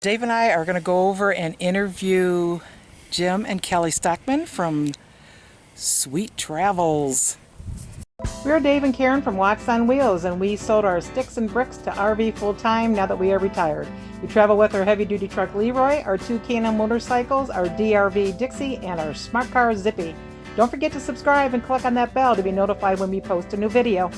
Dave and I are going to go over and interview Jim and Kellie Stockman from Sweet Travels. We're Dave and Karen from Wax on Wheels, and we sold our sticks and bricks to RV full-time now that we are retired. We travel with our heavy-duty truck Leroy, our two K&M motorcycles, our DRV Dixie, and our smart car Zippy. Don't forget to subscribe and click on that bell to be notified when we post a new video.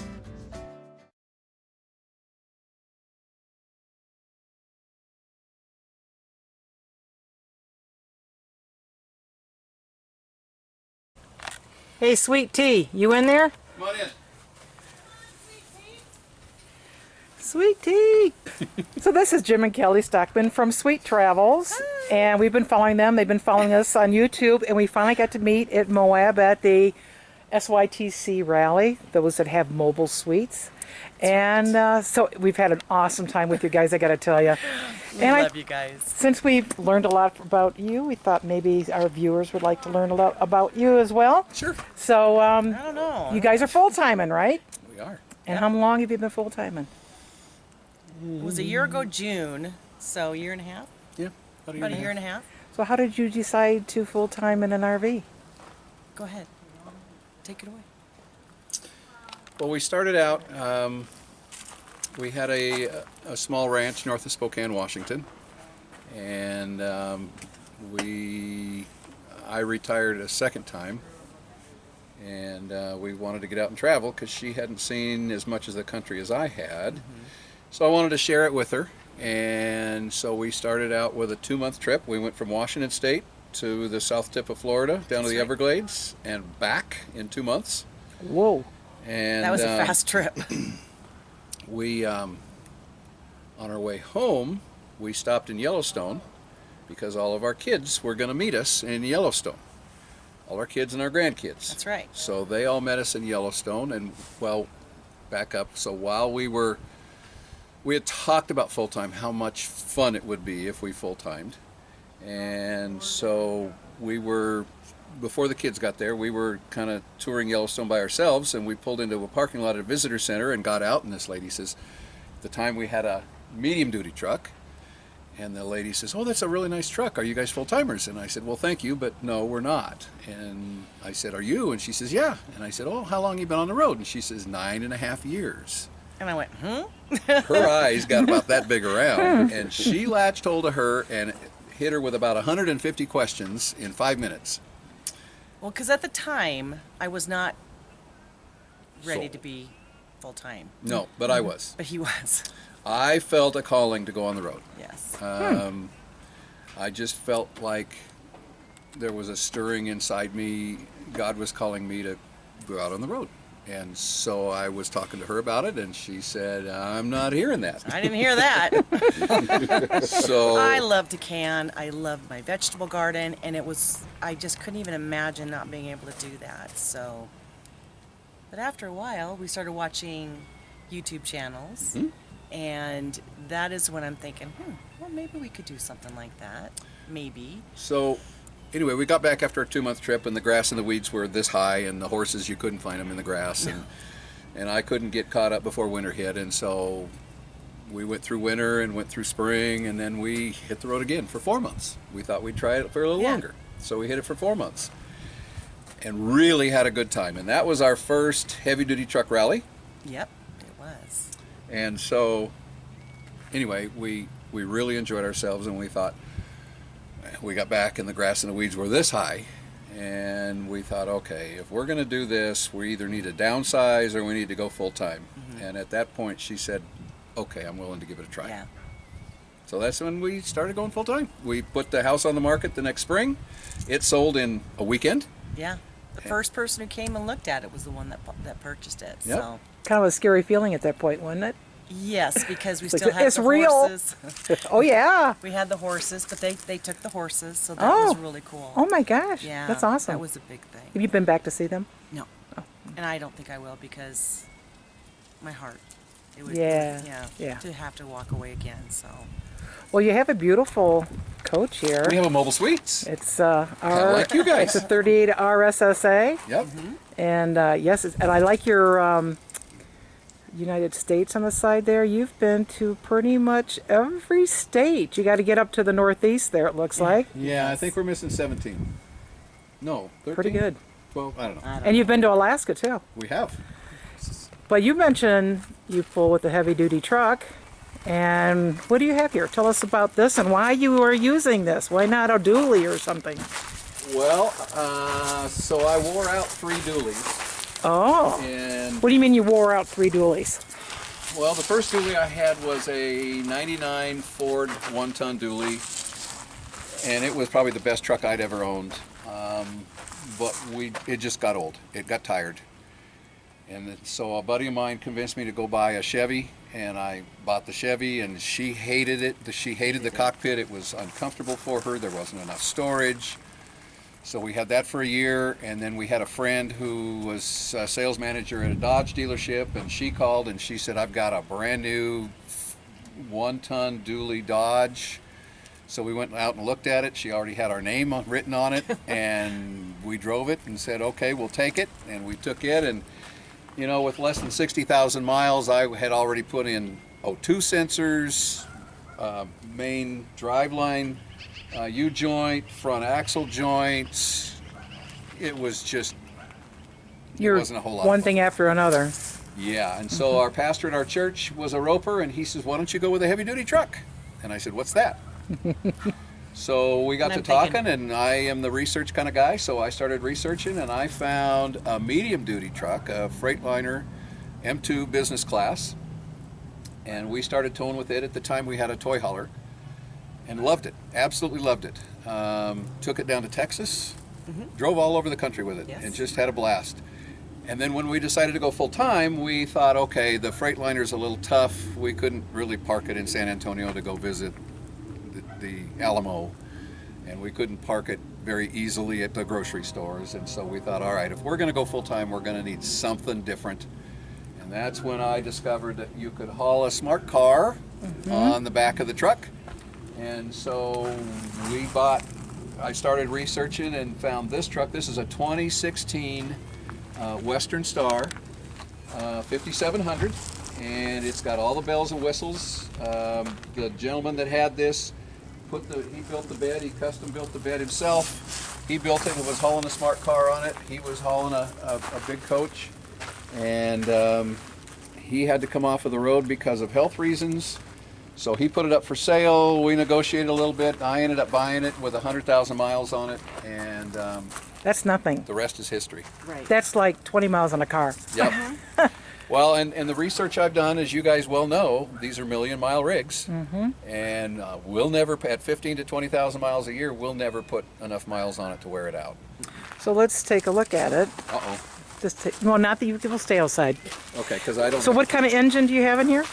Hey, Sweet Tea, you in there? Come on in. Sweet Tea! So this is Jim and Kellie Stockman from Sweet Travels. Hi. And we've been following them. They've been following us on YouTube, and we finally got to meet at Moab at the SYTC rally, those that have mobile suites. And so we've had an awesome time with you guys, I gotta tell you. We love you guys. Since we've learned a lot about you, we thought maybe our viewers would like to learn a lot about you as well. Sure. So, I don't know. You guys are full-timing, right? We are. And how long have you been full-timing? It was a year ago June, so a year and a half? Yeah, About a year and a half. So how did you decide to full-time in an RV? Go ahead. Take it away. Well, we started out, we had a small ranch north of Spokane, Washington, and I retired a second time, and we wanted to get out and travel because she hadn't seen as much of the country as I had. So I wanted to share it with her, and so we started out with a 2-month trip. We went from Washington State to the south tip of Florida, down to the Everglades, and back in 2 months. Whoa. And that was a fast trip. We, on our way home, we stopped in Yellowstone because all of our kids were going to meet us in Yellowstone. All our kids and our grandkids. That's right. So they all met us in Yellowstone, and well, back up. So while we had talked about full-time, how much fun it would be if we full-timed. And so we were, before the kids got there, we were kind of touring Yellowstone by ourselves, and we pulled into a parking lot at a visitor center and got out, and this lady says, at the time we had a medium-duty truck, and the lady says, oh, that's a really nice truck. Are you guys full-timers? And I said, well, thank you, but no, we're not. And I said, are you? And she says, yeah. And I said, oh, how long have you been on the road? And she says, 9.5 years. And I went, Her eyes got about that big around, and she latched hold of her and hit her with about 150 questions in 5 minutes. Well, because at the time, I was not ready Sold. to be full-time. No, but I was. But he was. I felt a calling to go on the road. Yes. I just felt like there was a stirring inside me. God was calling me to go out on the road. And so I was talking to her about it, and she said, I'm not hearing that. I didn't hear that. So I love to can. I love my vegetable garden, and I just couldn't even imagine not being able to do that. So, but after a while, we started watching YouTube channels, and that is when I'm thinking, well, maybe we could do something like that. Maybe. So anyway, we got back after a 2-month trip, and the grass and the weeds were this high, and the horses, you couldn't find them in the grass, and I couldn't get caught up before winter hit, and so we went through winter and went through spring, and then we hit the road again for 4 months. We thought we'd try it for a little longer, so we hit it for 4 months, and really had a good time. And that was our first heavy-duty truck rally. Yep, it was. And so anyway, we really enjoyed ourselves, and we thought, we got back and the grass and the weeds were this high, and we thought, okay, if we're going to do this, we either need to downsize or we need to go full-time. And at that point she said, okay, I'm willing to give it a try. Yeah. So that's when we started going full-time. We put the house on the market the next spring. It sold in a weekend. Yeah. The first person who came and looked at it was the one that purchased it. Yep. So. Kind of a scary feeling at that point, wasn't it? Yes, because we It's still like, had it's the real. horses. Oh, yeah. We had the horses, but they took the horses, so that was really cool. Oh, my gosh. Yeah, That's awesome. That was a big thing. Have you been back to see them? No, and I don't think I will because my heart. It would, Yeah. to have to walk away again. So. Well, you have a beautiful coach here. We have a mobile suites. It's like you guys. It's a 38 RSSA. Yep. And yes, and I like your United States on the side there. You've been to pretty much every state. You got to get up to the Northeast there, it looks like. Yeah, I think we're missing 17. No, 13? Pretty good. 12? I don't know. And you've been to Alaska too. We have. But you mentioned you pull with a heavy-duty truck. And what do you have here? Tell us about this and why you are using this. Why not a dually or something? Well, so I wore out 3 dualies. Oh. And What do you mean you wore out 3 dualies? well, the first dually I had was a 99 Ford 1-ton dually, and it was probably the best truck I'd ever owned. But it just got old. It got tired. And so a buddy of mine convinced me to go buy a Chevy, and I bought the Chevy, and she hated it. She hated the cockpit. It was uncomfortable for her. There wasn't enough storage. So we had that for a year, and then we had a friend who was a sales manager at a Dodge dealership, and she called and she said, I've got a brand new 1-ton dually Dodge. So we went out and looked at it. She already had our name written on it, and we drove it and said, okay, we'll take it. And we took it, and you know, with less than 60,000 miles, I had already put in O2 sensors, main driveline U-joint, front axle joints. It was just, it wasn't a whole lot. One thing after another. Yeah, and so our pastor at our church was a roper, and he says, why don't you go with a heavy-duty truck? And I said, what's that? So we got to talking, and I am the research kind of guy, so I started researching, and I found a medium-duty truck, a Freightliner M2 business class, and we started towing with it. At the time, we had a toy hauler, and loved it, absolutely loved it. Took it down to Texas, drove all over the country with it, and just had a blast. And then when we decided to go full-time, we thought, okay, the Freightliner's a little tough. We couldn't really park it in San Antonio to go visit the Alamo, and we couldn't park it very easily at the grocery stores. And so we thought, all right, if we're going to go full-time, we're going to need something different. And that's when I discovered that you could haul a smart car on the back of the truck. And so I started researching and found this truck. This is a 2016 Western Star 5700, and it's got all the bells and whistles. The gentleman that had this he built the bed. He custom built the bed himself. He built it and was hauling a smart car on it. He was hauling a big coach, and he had to come off of the road because of health reasons. So he put it up for sale. We negotiated a little bit. I ended up buying it with 100,000 miles on it, and That's nothing. the rest is history. Right. That's like 20 miles on a car. Yep. Well, and the research I've done, as you guys well know, these are million-mile rigs, and we'll never, at 15 to 20,000 miles a year, we'll never put enough miles on it to wear it out. So let's take a look at it. Uh-oh. Well, not that you will stay outside. Okay, because I don't. So what kind of engine do you have in here?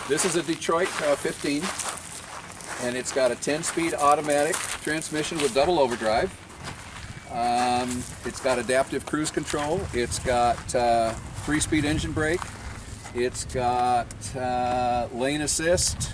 This is a Detroit 15, and it's got a 10-speed automatic transmission with double overdrive. It's got adaptive cruise control. It's got 3-speed engine brake. It's got lane assist.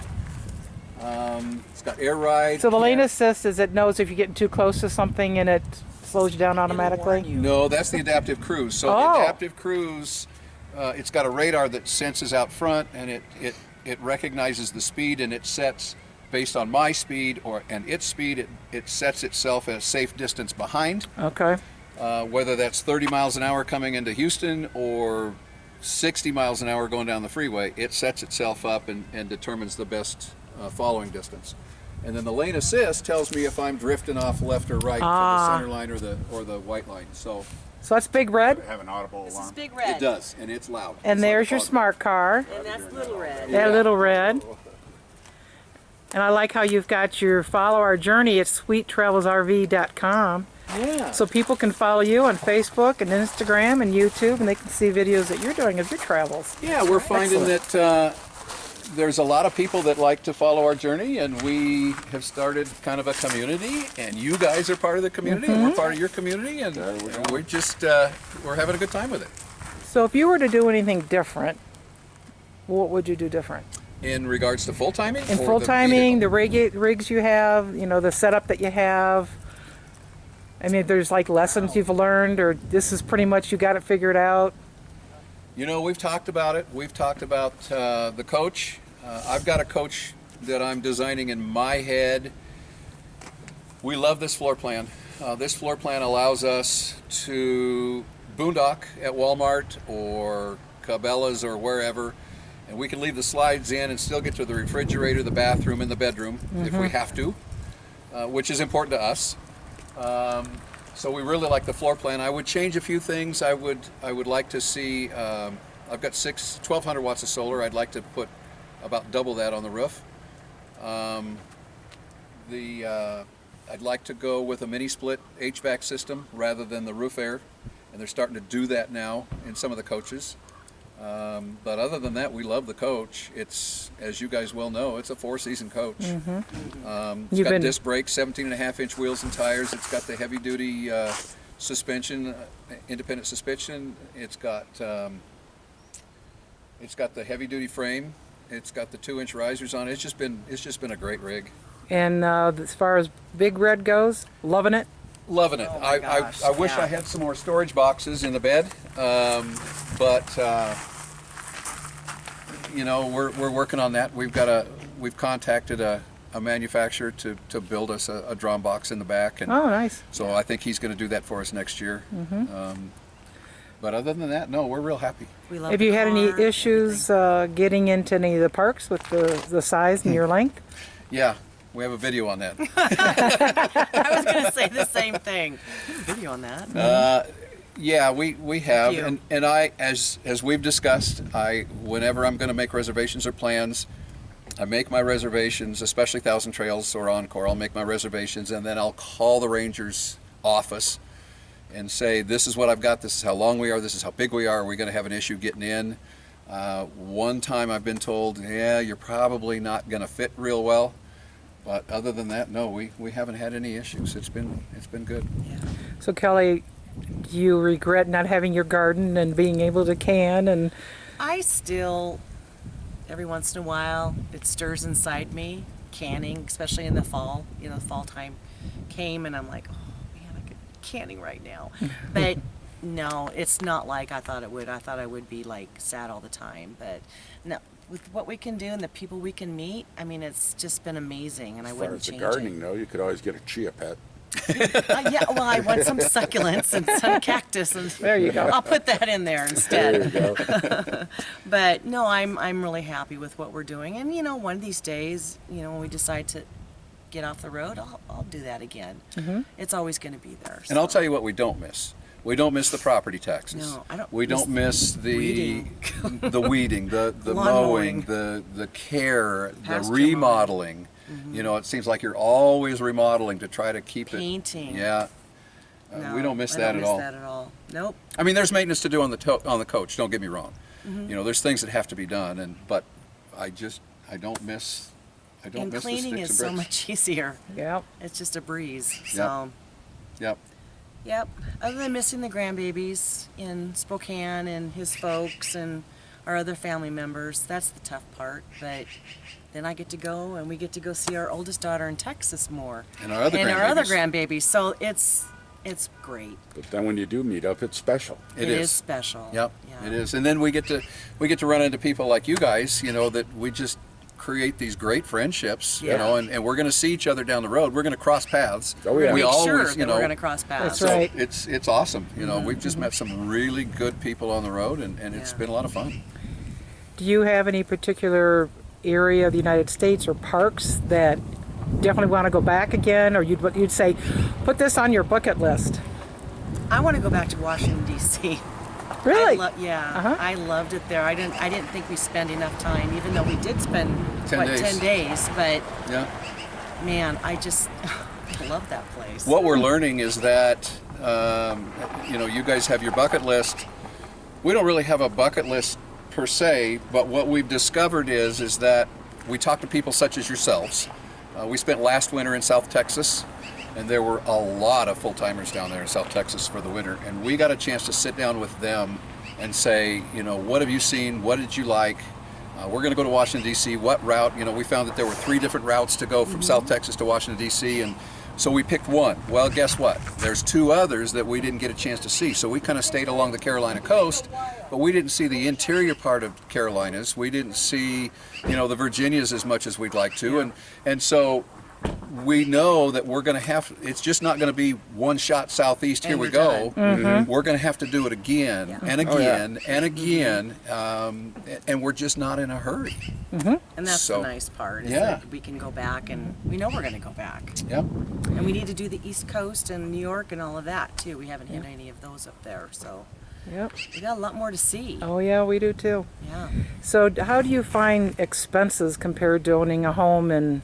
It's got air ride. So the lane assist is it knows if you're getting too close to something and it slows you down automatically? No, that's the adaptive cruise. So the adaptive cruise, it's got a radar that senses out front, and it recognizes the speed, and it sets based on my speed and its speed. It sets itself at a safe distance behind. Okay. Whether that's 30 miles an hour coming into Houston or 60 miles an hour going down the freeway, it sets itself up and determines the best following distance. And then the lane assist tells me if I'm drifting off left or right for the center line or the white line. So that's Big Red? Have an audible This alarm. is Big Red. it does, and it's loud. And It's there's like your a fog. smart car. And that's Little Red. That little red. And I like how you've got your follow our journey at sweettravelsrv.com. Yeah. So people can follow you on Facebook and Instagram and YouTube, and they can see videos that you're doing of your travels. Yeah, we're finding that there's a lot of people that like to follow our journey, and we have started kind of a community, and you guys are part of the community, and we're part of your community, and we're just, we're having a good time with it. So if you were to do anything different, what would you do different? In regards to full timing? In full timing, the rigs you have, you know, the setup that you have. I mean, if there's like lessons you've learned, or this is pretty much you got it figured out. You know, we've talked about it. We've talked about the coach. I've got a coach that I'm designing in my head. We love this floor plan. This floor plan allows us to boondock at Walmart or Cabela's or wherever, and we can leave the slides in and still get to the refrigerator, the bathroom, and the bedroom if we have to, which is important to us. So we really like the floor plan. I would change a few things. I would like to see, I've got 1,200 watts of solar. I'd like to put about double that on the roof. I'd like to go with a mini split HVAC system rather than the roof air, and they're starting to do that now in some of the coaches. But other than that, we love the coach. It's, as you guys well know, it's a 4-season coach. It's got disc brakes, 17.5-inch wheels and tires. It's got the heavy-duty suspension, independent suspension. It's got the heavy-duty frame. It's got the 2-inch risers on it. It's just been a great rig. And as far as Big Red goes, loving it? Loving it. Oh my gosh, I wish I had some more storage boxes in the bed, but you know, we're working on that. We've contacted a manufacturer to build us a drum box in the back, and Oh, nice. so I think he's going to do that for us next year. But other than that, no, we're real happy. We love Have the you had any car, issues getting into any of the parks with the size and your length? Yeah, we have a video on that. I was going to say the same thing. Video on that. Yeah, we have, you. and I, as we've discussed, whenever I'm going to make reservations or plans, I make my reservations, especially Thousand Trails or Encore. I'll make my reservations, and then I'll call the Rangers office and say, this is what I've got, this is how long we are, this is how big we are we going to have an issue getting in? One time I've been told, yeah, you're probably not going to fit real well, but other than that, no, we haven't had any issues. It's been good. Yeah. So Kelly, do you regret not having your garden and being able to can? And I still, every once in a while, it stirs inside me, canning, especially in the fall. You know, the fall time came and I'm like, oh man, I could be canning right now. But no, it's not like I thought it would. I thought I would be like sad all the time. But no, with what we can do and the people we can meet, I mean, it's just been amazing, and I As far wouldn't as the change gardening, it. though, you could always get a chia pet. Yeah, well, I want some succulents and some cactus, and There you go. I'll put that in there There instead. you go. But no, I'm really happy with what we're doing, and you know, one of these days, you know, when we decide to get off the road, I'll do that again. It's always going to be there. And I'll so. tell you what we don't miss. We don't miss the property taxes. No, I don't We don't miss the weeding. the weeding, the Lawn mowing, mowing. the care, the Pasture remodeling. You know, it seems like you're always remodeling to try to keep Painting. it. Yeah. No, We don't miss I that don't at miss all. that at all. Nope. I mean, there's maintenance to do on the coach. Don't get me wrong. You know, there's things that have to be done, but I don't miss. I don't And miss cleaning the is sticks so and bricks. much easier. yeah, It's just a breeze. So. Yep. Yep. Other than missing the grandbabies in Spokane and his folks and our other family members, that's the tough part. But then I get to go, and we get to go see our oldest daughter in Texas more. And our other grandbabies. grandbabies. So it's great. But then when you do meet up, it's special. It is special. Yep, Yeah. it is. And then we get to run into people like you guys, you know, that we just create these great friendships, you Yeah. know, and we're going to see each other down the road. We're going to cross paths. Oh, yeah. We Make always, sure you that know, we're going to cross paths. That's so right. it's awesome. You know, we've just met some really good people on the road, and it's Yeah. been a lot of fun. do you have any particular area of the United States or parks that definitely want to go back again, or you'd say, put this on your bucket list? I want to go back to Washington D.C. Really? Yeah, I loved it there. I didn't think we spent enough time, even though we did spend 10 days. 10 days. But Yeah. man, I just love that place. What we're learning is that, you know, you guys have your bucket list. We don't really have a bucket list per se, but what we've discovered is that we talk to people such as yourselves. We spent last winter in South Texas, and there were a lot of full-timers down there in South Texas for the winter, and we got a chance to sit down with them and say, you know, what have you seen? What did you like? We're going to go to Washington, D.C. What route? You know, we found that there were 3 different routes to go from South Texas to Washington, D.C., and So we picked one. Well, guess what? There's two others that we didn't get a chance to see. So we kind of stayed along the Carolina coast, but we didn't see the interior part of Carolinas. We didn't see, the Virginias as much as we'd like to. And so we know that we're going to have, it's just not going to be one shot southeast, here we go. We're going to have to do it again and again and again, and we're just not in a hurry. And that's the nice part, is Yeah. that we can go back, and we know we're going to go back. Yep. And we need to do the East Coast and New York and all of that too. We haven't hit any of those up there, so Yep. we got a lot more to see. Oh yeah, we do too. Yeah. So how do you find expenses compared to owning a home, and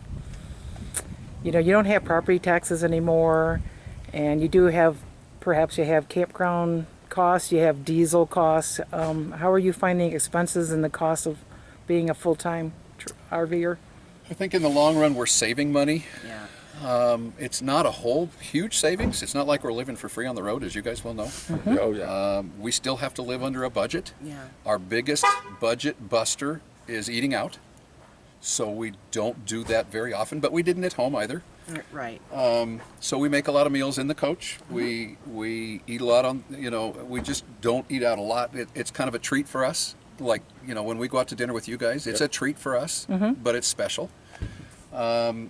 you don't have property taxes anymore, and you do have, perhaps you have campground costs, you have diesel costs. How are you finding expenses and the cost of being a full-time RVer? I think in the long run we're saving money. Yeah. It's not a whole huge savings. It's not like we're living for free on the road, as you guys well know. Oh, yeah. We still have to live under a budget. Yeah. Our biggest budget buster is eating out. So we don't do that very often, but we didn't at home either. Right. So we make a lot of meals in the coach. We eat a lot on, we just don't eat out a lot. It's kind of a treat for us. Like, when we go out to dinner with you guys, it's a treat for us, but it's special. I'll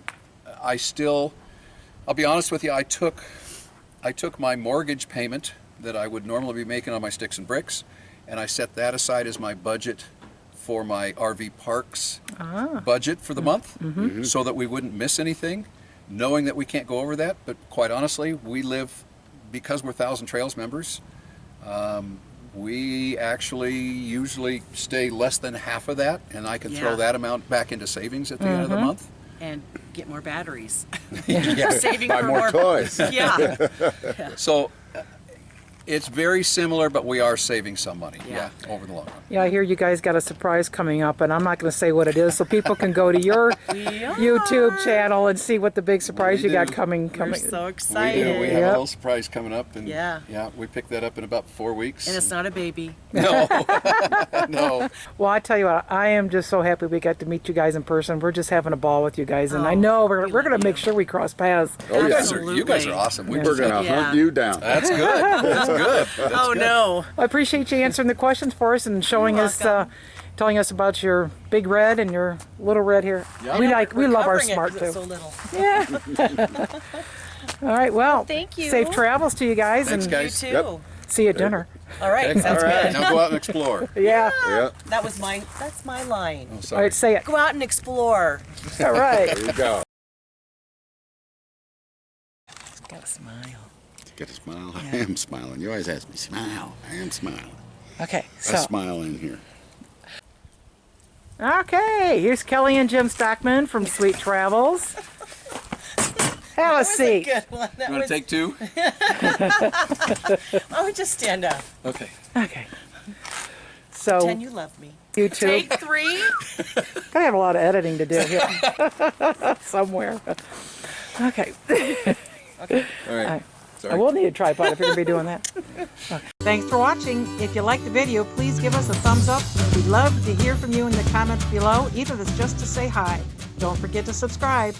be honest with you, I took my mortgage payment that I would normally be making on my sticks and bricks, and I set that aside as my budget for my RV parks budget for the month, so that we wouldn't miss anything, knowing that we can't go over that. But quite honestly, we live, because we're Thousand Trails members, we actually usually stay less than half of that, and I can throw that amount back into savings at the end of the month. And get more batteries. Yeah. Saving Buy for more toys. Yeah. So it's very similar, but we are saving some money, Yeah. over the long run. Yeah, I hear you guys got a surprise coming up, and I'm not going to say what it is, so people can go to your YouTube channel and see what the big surprise you got do. coming. We're so We excited. do. We have a little surprise coming up, and Yeah. we picked that up in about 4 weeks. And it's not a baby. No, no. Well, I tell you what, I am just so happy we got to meet you guys in person. We're just having a ball with you guys, and I know we're going to make sure we cross paths. Oh, You yeah. guys are awesome. We're going to Yeah. hunt you down. That's good. That's good. That's Oh good. no. I appreciate you answering the questions for us and showing You're us, welcome. telling us about your big red and your little red here. We love our Covering it smart 'cause too. it's so little. Yeah. All right. Well, Thank you. safe travels to you guys, Thanks, and guys. You too. Yep. see you at dinner. All right. Okay. Sounds All right. good. Now go out and explore. Yeah. Yeah. That's my line. Oh, All sorry. right. Say it. Go out and explore. All right. There you go. Got a smile. Get a smile. I am smiling. You always ask me, smile. I am smiling. Okay. I So. smile in here. Okay. Here's Kelly and Jim Stockman from Sweet Travels. Have a seat. Good one. That You want was, to take two? I would just stand up. Okay. Okay. So Pretend you love me. YouTube. Take 3. Gonna have a lot of editing to do here somewhere. Okay. All right. I Sorry. will need a tripod if you're gonna be doing that. Okay. Thanks for watching. If you liked the video, please give us a thumbs up. We'd love to hear from you in the comments below, even if it's just to say hi. Don't forget to subscribe.